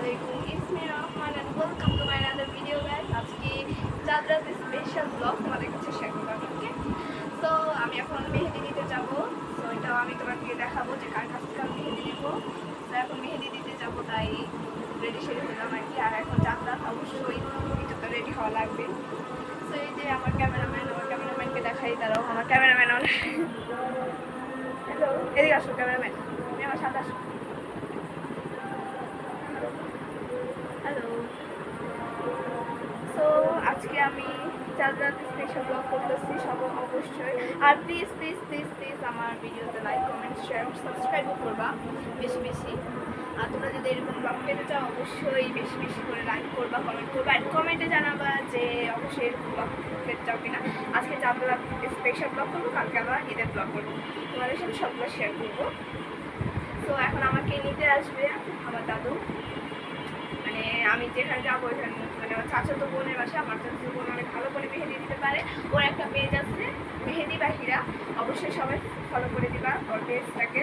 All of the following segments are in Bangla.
Assalamualaikum. It's me Rahman and welcome to my another video guys. আজকে চাঁদরাত স্পেশাল ব্লগ তোমাদের কাছে শেয়ার করলাম। ওকে, সো আমি এখন মেহেদি দিতে যাব। সো এটাও আমি তোমাদেরকে দেখাবো যে কার কাছ থেকে আমি মেহেদি দিব। তো এখন মেহেদি দিতে যাব, তাই রেডি সেরে হলাম আর কি। আর এখন চাঁদরাত অবশ্যই এটা তো রেডি হওয়া লাগবে। সো এই যে আমার ক্যামেরাম্যানকে দেখাই, তারাও আমার ক্যামেরাম্যান হ্যালো, এদিকে আসো ক্যামেরাম্যান, তুমি আমার সাথে আসো। হ্যালো, সো আজকে আমি চাঁদরাত স্পেশাল ব্লগ করতেছি সব অবশ্যই। আর প্লিজ প্লিজ প্লিজ প্লিজ আমার ভিডিওতে লাইক কমেন্ট শেয়ার সাবস্ক্রাইবও করবা বেশি বেশি। আর তোমরা যদি এরকম ব্লগ পেতে চাও অবশ্যই বেশি বেশি করে লাইক করবা, কমেন্ট করবা, আর কমেন্টে জানাবা যে অবশ্যই এরকম ব্লগ পেতে চাও কিনা। আজকে চাঁদরাত স্পেশাল ব্লগ করবো, কালকে আবার ঈদের ব্লগ করবো, তোমাদের সাথে সবগুলো শেয়ার করবো। সো এখন আমাকে নিতে আসবে আমার দাদু, মানে আমি যেখানে যাবো ওইখানে, মানে আমার চাচাতো বোনের বাসা। আমার চাচাতো বোন অনেক ভালো করে মেহেদি দিতে পারে, ওর একটা পেজ আছে মেহেদি বাহিরা, অবশ্যই সবাই ফলো করে দিবা ওর পেজটাকে।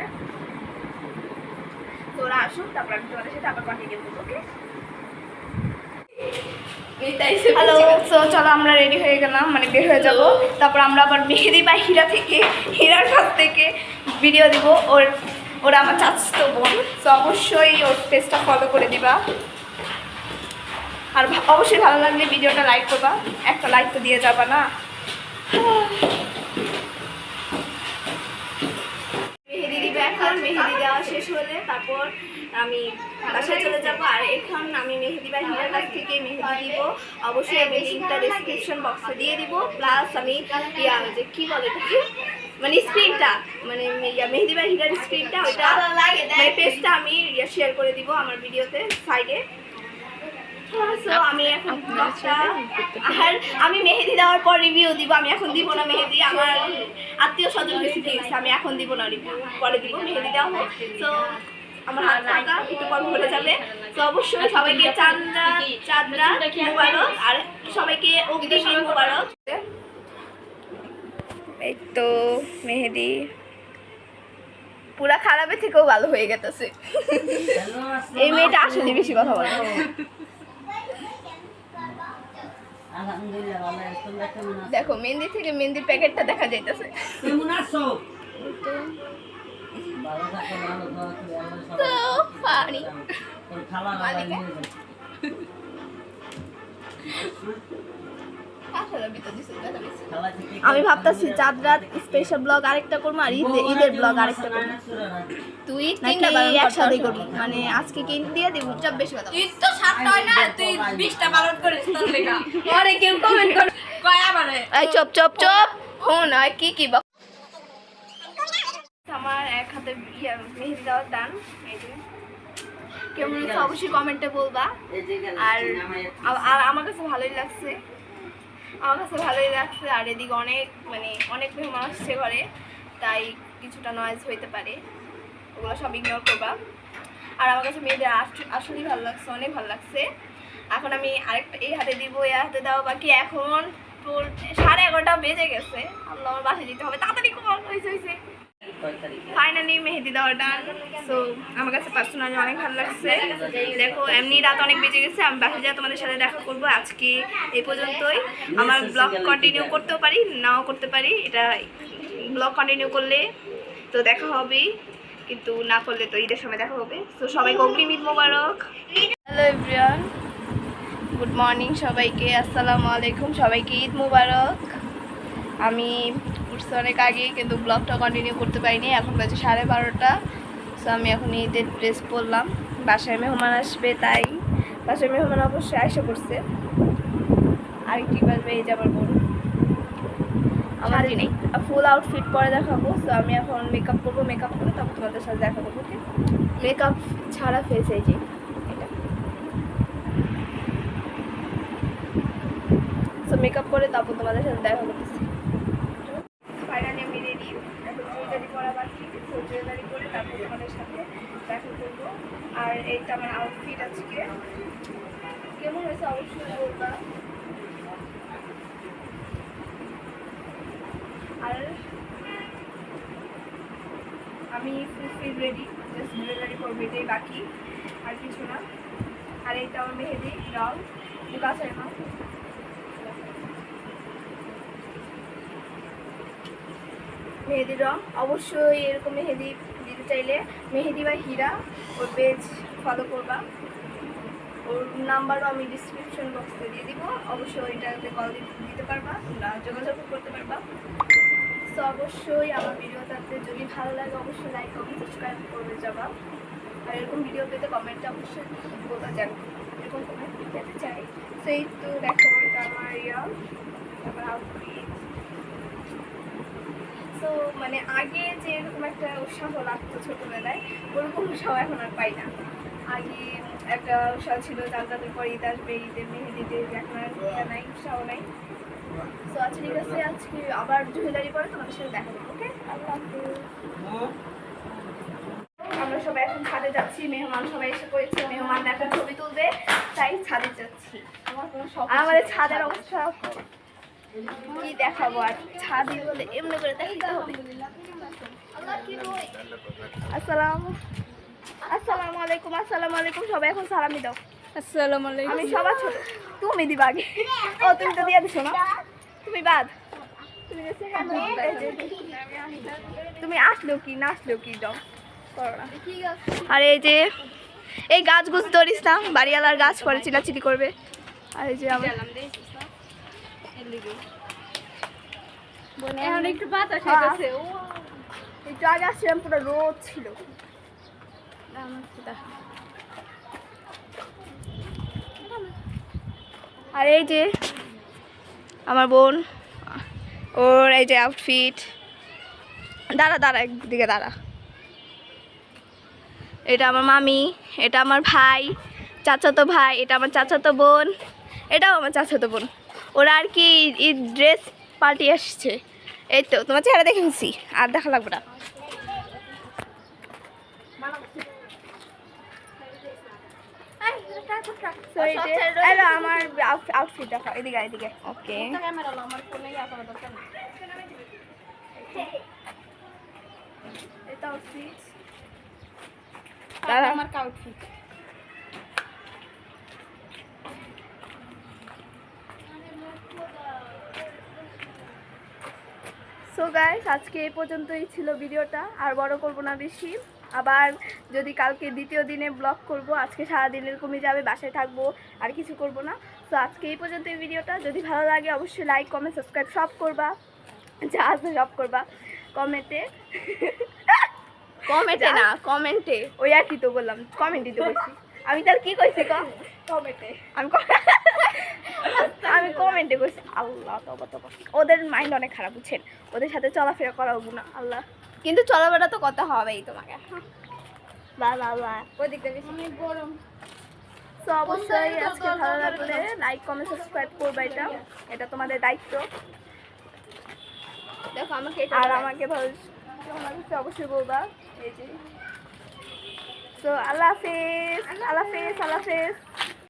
তো ওরা আসুক, তারপর আমি তোমাদের সাথে আবার কন্টিনিউ করবো। ওকে, হ্যালো। সো চলো আমরা রেডি হয়ে গেলাম, মানে বের হয়ে যাব। তারপর আমরা আবার মেহেদি বাহিরা থেকে, হীরার কাছ থেকে ভিডিও দিব। ওরা আমার চাচাতো বোন, তো অবশ্যই ওর পেজটা ফলো করে দিবা। আর অবশ্যই ভালো লাগলে ভিডিওটা লাইক করবা, একটা লাইক তো দিয়ে যাবা না। মেহেদি দিবে এখন, মেহেদি দেওয়া শেষ হলে তারপর আমি বাসায় চলে যাবো। আর এখন আমি মেহেদি বা হীরার কাছ থেকে মেহেদি দিব, অবশ্যই আমি লিঙ্কটা ডেসক্রিপশন বক্সে দিয়ে দিব। প্লাস আমি যে কী বলে এটা কি, মানে স্ক্রিনটা, মানে মেহেদি বা হীরার স্ক্রিনটা, ওইটা মানে পেজটা আমি শেয়ার করে দিব আমার ভিডিওতে সাইডে। আমি এখন আর আমি মেহেদি দেওয়ার পর রিভিউ দিব। আমি এখন দিব না মেহেদি, আমার আত্মীয় স্বজন বেশি দিয়েছে, আমি এখন দিব না, রিভিউ পরে দিব। মেহেদি দেওয়া হোক, তো আমার হাত টাকা একটু পর ভরে যাবে। তো অবশ্যই সবাইকে চাঁদরাত মুবারক, আর সবাইকে অগ্রিম মুবারক। এই তো মেহেদি পুরা খারাপের থেকেও ভালো হয়ে গেছে। এই মেয়েটা আসলে বেশি কথা বলে। দেখো মেহেন্দি থেকে মেহেন্দির প্যাকেটটা দেখা যাইতেছে। আমি ভাবতেছি চাঁদরাত স্পেশাল ব্লগ আরেকটা করবো, আর ঈদের ব্লগ আরেকটা করবো। তুই একসাথে করবি, মানে আজকে কি দিয়ে দিব? সব বেশি কথা, ঈদ তো 7টা হয় না, তুই 20টা পালন করিস তোর লেখা। আরে কেউ কমেন্ট করে কয় আমারে, এই চুপ চুপ চুপ হন। আর কি কি আমার এক হাতে মেহেদি দেওয়ার দান, এই যে কেমন হচ্ছে অবশ্যই কমেন্টে বলবা। আর আমার কাছে ভালোই লাগছে, আর এদিকে অনেক মেহমান আসছে ঘরে, তাই কিছুটা নয়েজ হইতে পারে, ওগুলো সব ইগনোর করবা। আর আমার কাছে মেয়েদের আসলেই ভালো লাগছে, অনেক ভালো লাগছে। এখন আমি আরেকটা এই হাতে দিব, এই হাতে দেওয়া বাকি। এখন তোর 11:30 বেজে গেছে, আল্লাহ আমার বাসায় যেতে হবে, তাড়াতাড়ি হয়েছে। ফাইনালি মেহেদি দেওয়ার ডান। সো আমার কাছে পার্সোনালি অনেক ভালো লাগছে। দেখো এমনি রাত অনেক বেজে গেছে, আমি বাসায় যা তোমাদের সাথে দেখা করবো। আজকে এই পর্যন্তই। আমার ব্লগ কন্টিনিউ করতেও পারি, নাও করতে পারি। এটা ব্লগ কন্টিনিউ করলে তো দেখা হবেই, কিন্তু না করলে তো ঈদের সময় দেখা হবে। তো সবাইকে অগ্রিম ঈদ মোবারক। হ্যালো এভরিওয়ান, গুড মর্নিং সবাইকে, আসসালামু আলাইকুম, সবাইকে ঈদ মোবারক। আমি উঠছি অনেক আগে, কিন্তু ব্লগটা কন্টিনিউ করতে পারিনি। এখন বাজে 12:30। সো আমি এখন ঈদের ড্রেস পরলাম, বাসায় মেহমান আসবে, তাই বাসায় মেহমান অবশ্যই এসে পড়ছে। আর কি বাজবে, এই যে আমার বোন, আমার ফুল আউটফিট পরে দেখাবো। সো আমি এখন মেকআপ করবো, মেকআপ করে তারপর তোমাদের সাথে দেখা করবো। ওকে, মেকআপ ছাড়া ফেস, এই যে এটা। সো মেকআপ করে তারপর তোমাদের সাথে দেখা করতেছি। ফাইনালি আমি রেডি, এখন জুয়েলারি পরা বাকি। সো জুয়েলারি করে তারপর তোমাদের সাথে দেখা করবো। আর এইটা আমার আউটফিট আজকে, কেমন হয়েছে অবশ্যই বলবা। আর আমি ফুল রেডি, জাস্ট জুয়েলারি পরবো, এটাই বাকি, আর কিছু না। এইটা আমার মেহেদি রং কাছে মেহেদি রং। অবশ্যই এরকম মেহেদি দিতে চাইলে মেহেদি বা হীরা ওর পেজ ফলো করবা। ওর নাম্বারও আমি ডিসক্রিপশন বক্সে দিয়ে দিব, অবশ্যই ওইটাতে কল দিতে পারবা, যোগাযোগ করতে পারবা। তো অবশ্যই আমার ভিডিওটাতে যদি ভালো লাগে অবশ্যই লাইক কমেন্ট সাবস্ক্রাইব করে যাবা। আর এরকম ভিডিও পেতে কমেন্টে অবশ্যই বলা যাবে এরকম কমেন্ট পেতে চাই। সেই তো দেখো এটা আমার তারপর আউটফিট। তো মানে আগে যে এরকম একটা উৎসাহ লাগতো ছোটোবেলায়, ওরকম উৎসাহ এখন আর পাই না। আগে একটা উৎসাহ ছিল জানতাদের পরে ঈদ আসবে, ঈদের মেহেদিতে, এখন আর নাই, উৎসাহ নাই। তো আচ্ছা ঠিক আছে, আজকে আবার জুয়েলারি পরে তোমাদের সাথে দেখা করবো। ওকে, আল্লাহ হাফিজ। আমরা সবাই এখন ছাদে যাচ্ছি, মেহমান সবাই এসে পড়েছে, মেহমান এখন ছবি তুলবে, তাই ছাদে যাচ্ছি। আমাদের ছাদের অবস্থা কি দেখাবো আর, ছাদে বলে এমনি করে দেখাতে হবে। আসসালামু আলাইকুম। আসসালামু আলাইকুম, সবাই এখন সালামি দাও। আসসালামু আলাইকুম। আমি সবার ছোট, তুমি দিবা আগে। ও তুমি তো দিয়ে দিছো না, তুমি বাদ। তুমি আসলেও কি না আসলেও কি দাও করো না। আর এই যে এই গাছ গুছ ধরিস না, বাড়িওয়ালার গাছ পরে চিলাচিলি করবে। আর এই যে এখন একটু বাতাস হইতেছে। একটু আগে আসছিলাম, পুরো রোদ ছিল। আর এই যে আমার বোন, ওর এই যে আউটফিট। দাঁড়া দাঁড়া, একদিকে দাঁড়া। এটা আমার মামি, এটা আমার ভাই, চাচাতো ভাই, এটা আমার চাচাতো বোন, এটাও আমার চাচাতো বোন। ওরা আর কি ড্রেস পার্টি আসছে। এই তো তোমার চেহারা দেখে নিচ্ছি, আর দেখা লাগবে না। আমার আউটফিট দেখা, এদিকে এদিকে। ওকে, এটা আউটফিট, আমার আউটফিট। সো গাইস, আজকে এই পর্যন্তই ছিল ভিডিওটা, আর বড় করব না বেশি। আবার যদি কালকে দ্বিতীয় দিনে ব্লগ করব, আজকে সারাদিন এরকমই যাবে, বাসায় থাকবো, আর কিছু করব না। সো আজকে এই পর্যন্ত এই ভিডিওটা। যদি ভালো লাগে অবশ্যই লাইক কমেন্ট সাবস্ক্রাইব সব করবা, যা আছে সব করবা। কমেন্টে না, কমেন্টে ওই আর কি তো বললাম, কমেন্টই তো বলছি আমি। তার কি কইছি কমেন্টে, আমি কমেন্টে কইছি। আল্লাহ তবা তবা, ওদের মাইন্ড অনেক খারাপ, বুঝছেন? ওদের সাথে চলাফেরা করা হবো না। আল্লাহ, কিন্তু চলাফেরা তো কথা হবেই তোমাকে। ওই দিকটা বেশি গরম। তো অবশ্যই আজকে ভালো লাগলে লাইক কমেন্ট সাবস্ক্রাইব করবা, এটা তোমাদের দায়িত্ব। দেখো আমাকে, আর আমাকে ভালো অবশ্যই বলবা। এই যে, তো আল্লাহ হাফেজ, আল্লাহ হাফেজ, আল্লাহ হাফেজ।